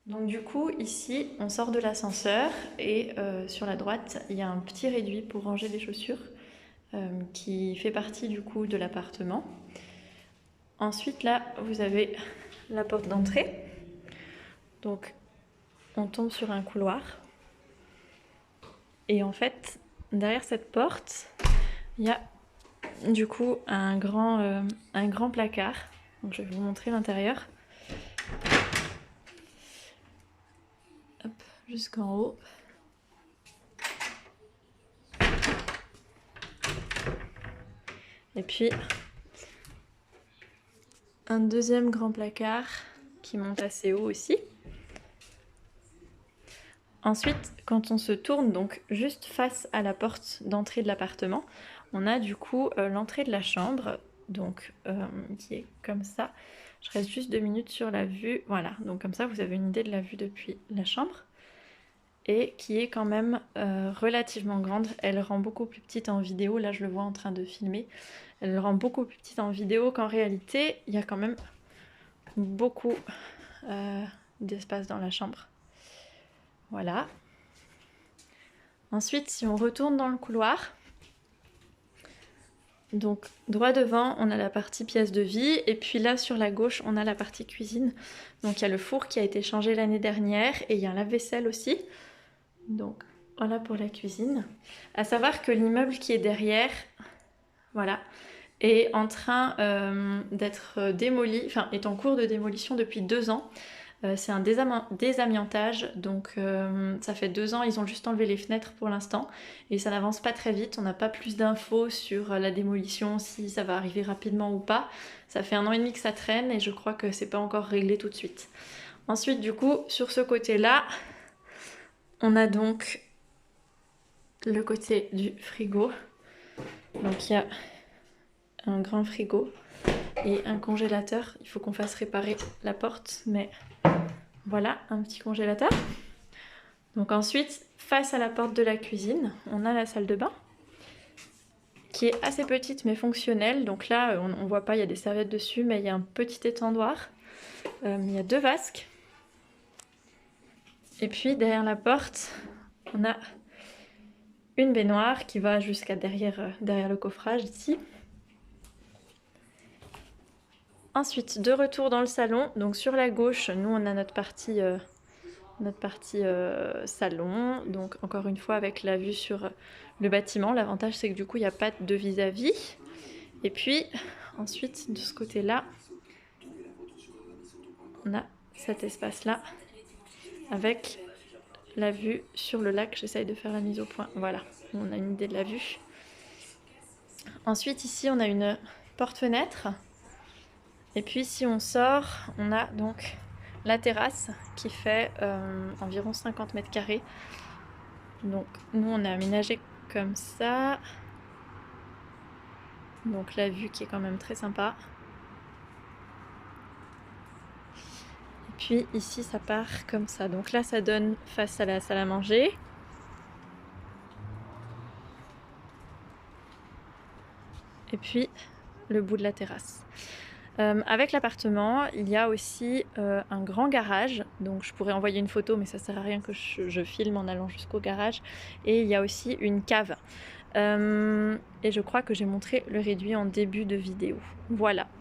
Donc du coup, ici, on sort de l'ascenseur et sur la droite, il y a un petit réduit pour ranger les chaussures qui fait partie du coup de l'appartement. Ensuite, là, vous avez la porte d'entrée. Donc, on tombe sur un couloir. Et en fait, derrière cette porte, il y a du coup un grand placard. Donc, je vais vous montrer l'intérieur. Hop, jusqu'en haut. Et puis, un deuxième grand placard qui monte assez haut aussi. Ensuite, quand on se tourne donc juste face à la porte d'entrée de l'appartement, on a du coup l'entrée de la chambre, donc qui est comme ça. Je reste juste 2 minutes sur la vue. Voilà, donc comme ça vous avez une idée de la vue depuis la chambre. Et qui est quand même relativement grande. Elle rend beaucoup plus petite en vidéo. Là, je le vois en train de filmer. Elle rend beaucoup plus petite en vidéo qu'en réalité, il y a quand même beaucoup d'espace dans la chambre. Voilà. Ensuite, si on retourne dans le couloir, donc droit devant, on a la partie pièce de vie. Et puis là, sur la gauche, on a la partie cuisine. Donc il y a le four qui a été changé l'année dernière. Et il y a un lave-vaisselle aussi. Donc voilà pour la cuisine. À savoir que l'immeuble qui est derrière, voilà, est en train d'être démoli, enfin est en cours de démolition depuis 2 ans. C'est un désamiantage, donc ça fait 2 ans, ils ont juste enlevé les fenêtres pour l'instant et ça n'avance pas très vite, on n'a pas plus d'infos sur la démolition, si ça va arriver rapidement ou pas. Ça fait 1 an et demi que ça traîne et je crois que c'est pas encore réglé tout de suite. Ensuite du coup, sur ce côté-là, on a donc le côté du frigo. Donc il y a un grand frigo et un congélateur. Il faut qu'on fasse réparer la porte, mais voilà, un petit congélateur. Donc ensuite, face à la porte de la cuisine, on a la salle de bain qui est assez petite mais fonctionnelle. Donc là, on voit pas, il y a des serviettes dessus, mais il y a un petit étendoir. Il y a 2 vasques. Et puis derrière la porte, on a une baignoire qui va jusqu'à derrière le coffrage ici. Ensuite, de retour dans le salon, donc sur la gauche, nous on a notre partie salon, donc encore une fois avec la vue sur le bâtiment. L'avantage c'est que du coup il n'y a pas de vis-à-vis. Et puis ensuite de ce côté-là, on a cet espace-là avec la vue sur le lac. J'essaye de faire la mise au point. Voilà, on a une idée de la vue. Ensuite ici on a une porte-fenêtre. Et puis si on sort, on a donc la terrasse qui fait environ 50 mètres carrés. Donc nous on a aménagé comme ça. Donc la vue qui est quand même très sympa. Et puis ici ça part comme ça. Donc là ça donne face à la salle à manger. Et puis le bout de la terrasse. Avec l'appartement, il y a aussi un grand garage, donc je pourrais envoyer une photo, mais ça sert à rien que je filme en allant jusqu'au garage. Et il y a aussi une cave. Et je crois que j'ai montré le réduit en début de vidéo. Voilà.